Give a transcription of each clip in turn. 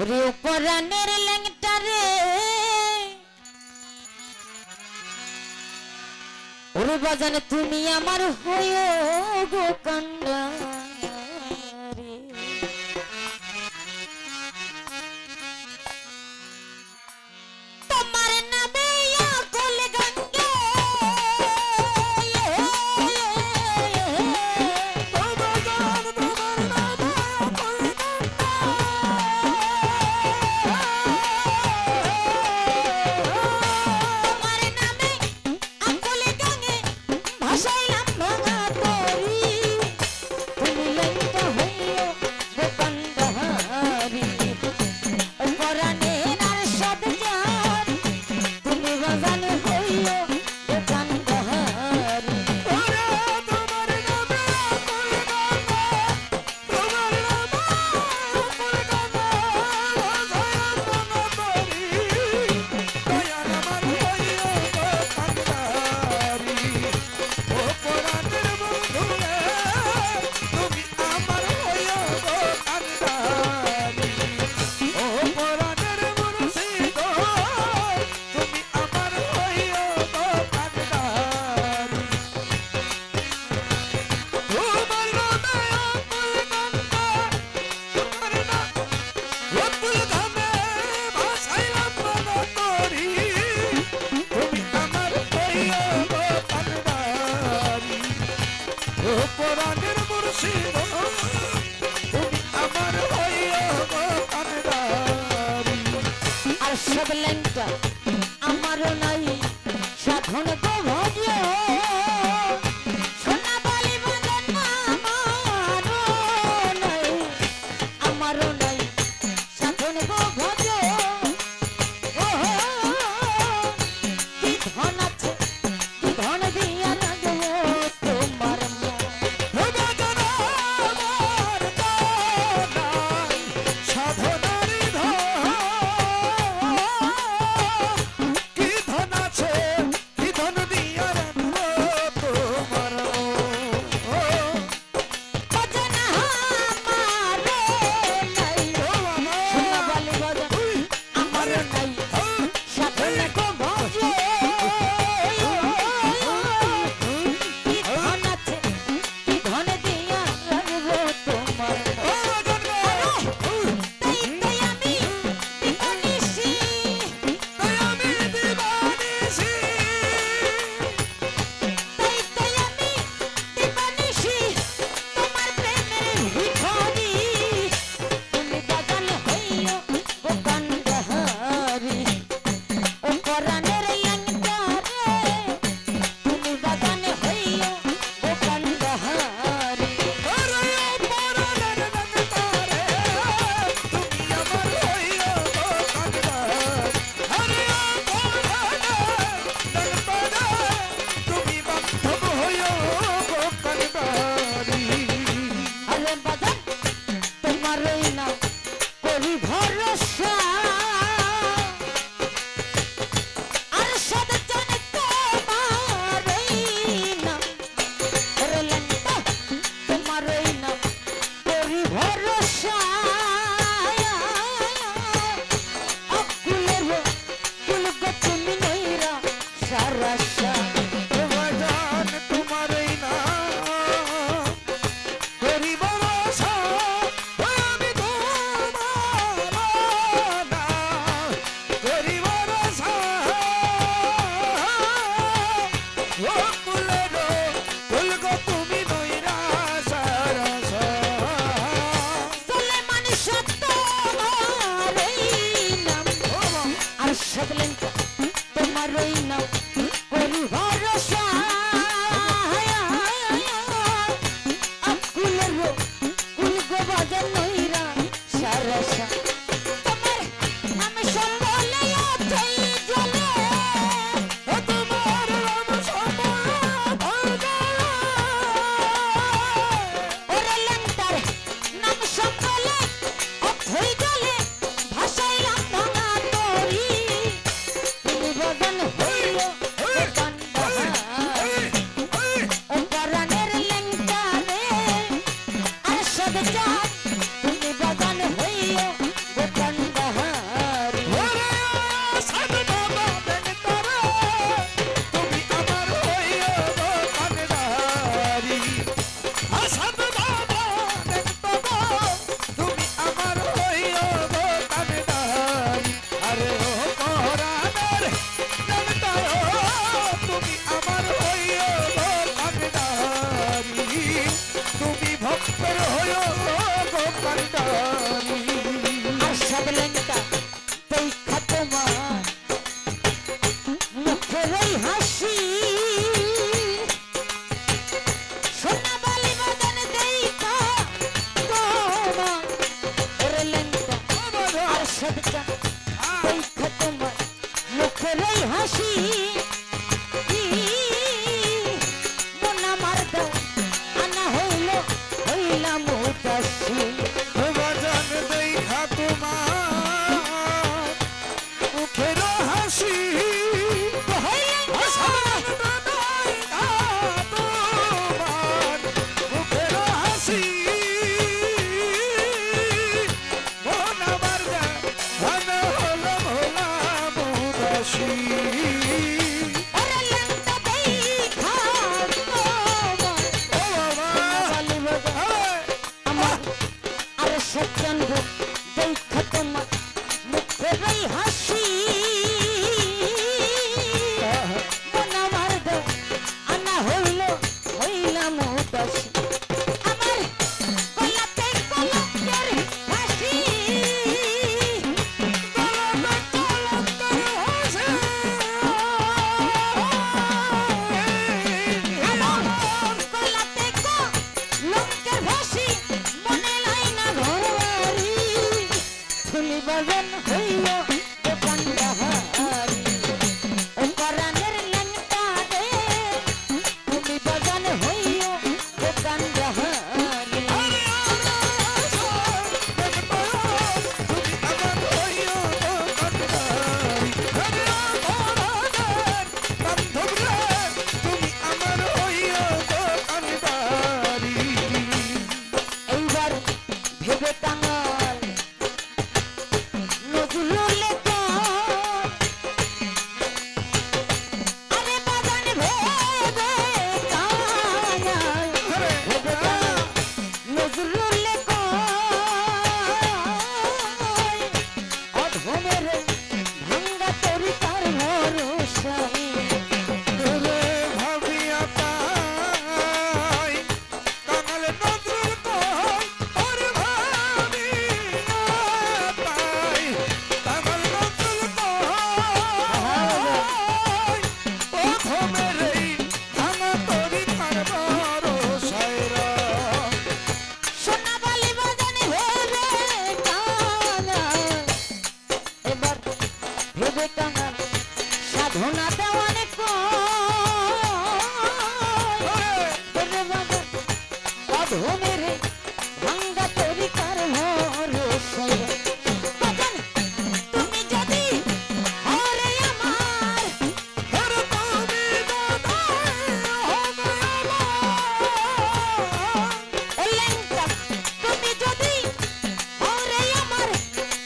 ওরে পরাণের ল্যাংটা রে ওরে বাজান তুমি আমার হয়ে গো কান্ডারি তোমার নামে আকুল গঙ্গে আমারও নাই সাধন গো ভজ সোনা বলি বাজান আমারও নাই সাধন গো ভজ কি ধন আছে কি ধন দিয়া রাখবো তোমার ধুমের ভাঙ্গা তরিকার ভরসা বাজান তুমি যদি হরে আমার ও লেঙ্কা তুমি যদি হরে আমার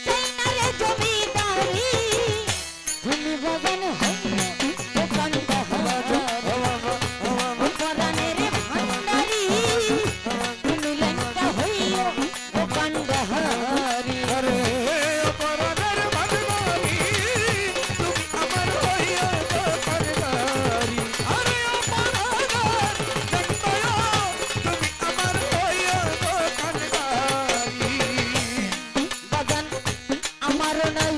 চাই না রে জমিদারি তুমি বাজান হইলে দোকানটা পরাণের ভান্ডারি তুমি লেঙ্কা হইও দোকানটা হারি আরে অপরাধের ভান্ডারি তুমি আমার হইয়া দোকানদারি আরে অপরাধের দেখতয় তুমি আমার হইয়া দোকানদারি বাজান আমারও নাই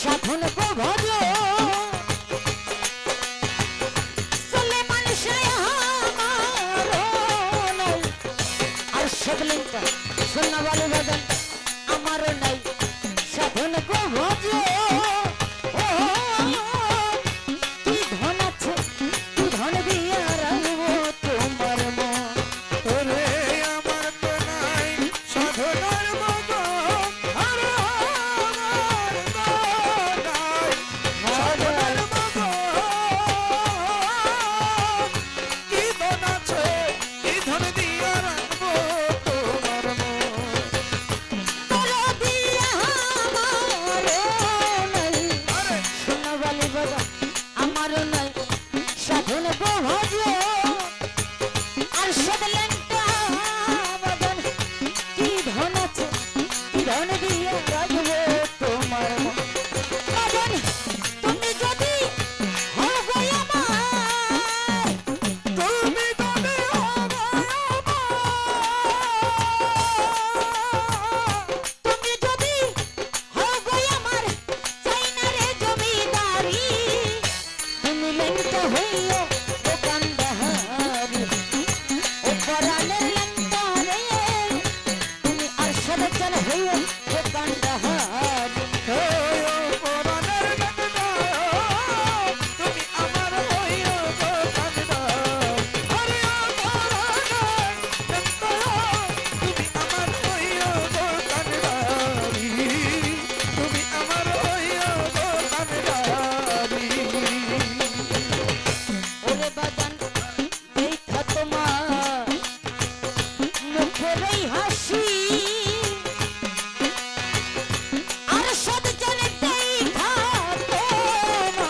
সাধন প্রভজ চলে মানুষে আমারও নাই আর সেবলিংটা শোনা বলে বাজান আমারও নাই সাধন প্রভজ কি ধন আছে কি ধন দিয়া রাখবো তোমার মন ওরে আমার তো নাই সাধনার মতো আরে আমার তো নাই সাধনার মতো কি ধন আছে কি ধন দিয়া রাখবো তোমার মন দরদিয়া আমারও নাই আরে শোনা বলে বাজান আমারও নাই সাধন প্রভজ আর সেবলিংটা বাজান কি ধন আছে কি ধন দিয়া রাখবো তোমার মন বাজান তুমি যদি হও গো আমার তুমি তবে তুমি যদি হও গো আমার চাই না রে জমিদারি তুমি লেঙ্কা হইও দোকানদারি ও পরাণের লেঙ্কা রে তুমি আর সদজন হইও দোকানদারি পরাণের গঙ্গা তুমি আমার হইয়া দোকানদার আরে পরাণের গঙ্গা তুমি আমার হইয়া দোকানদারি তুমি আমার হইয়া দোকানদারি ওরে বাজান দেখা তোমার মুখের এই হাসি আর সদজন দেখা তোমার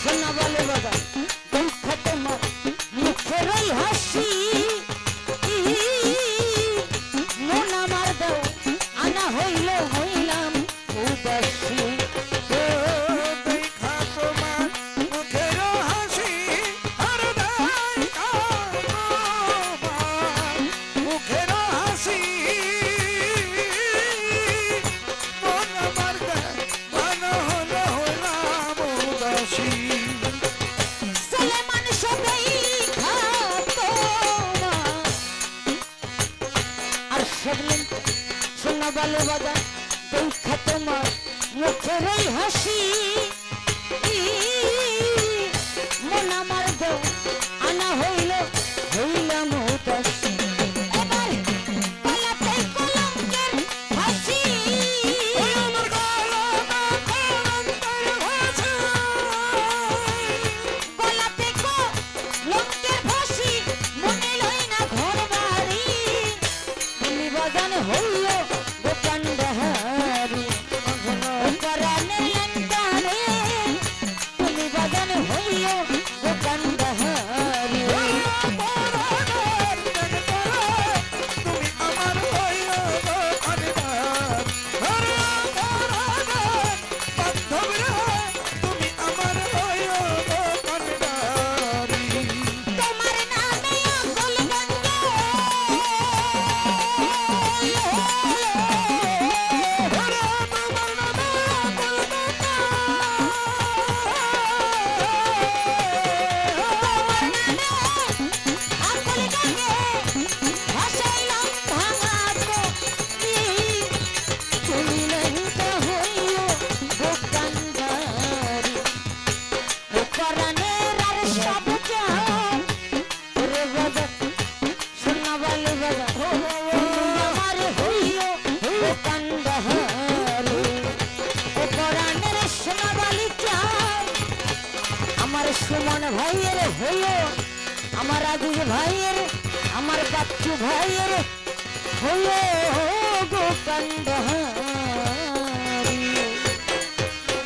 শোনা বলে বাবা দেখা তোমার মুখের এই হাসি মন আমার দাও আনা হইল হইলাম উদাসী দেখা তোমার মুখের হাসি আর দেখা তোমার মুখের হাসি মন আমার মন হলো হলাম উদাসী ছেলে মানুষ দেখা তোমার আর সেদিন শোনা বলে বাজান দেখা তোমার মুখের এই হাসি মন আমার দাও আনা হইল হইলাম উদাসী এবার পালাতে কলঙ্কের হাসি ওই আমার গলাটা কলঙ্কের ভাষা গলাতে কলঙ্কের ফাঁসি মনে লই না ঘর বাড়ি তুমি বাজান হইল দোকানদারি পরাণের লেঙ্কা রে তুমি বাজান হইল দোকানদারি পরাণের গঙ্গা তুমি আমার হইয়া দোকানদার আরে পরাণের বান্ধব রে তুমি আমার হইয়া দোকানদারি তোমার নামে অকল গঙ্গা আমার সুমন ভাইয়ের হইও, আমার আজিজ ভাইয়ের, আমার বাচ্চু ভাইয়ের হইও গো কাণ্ড।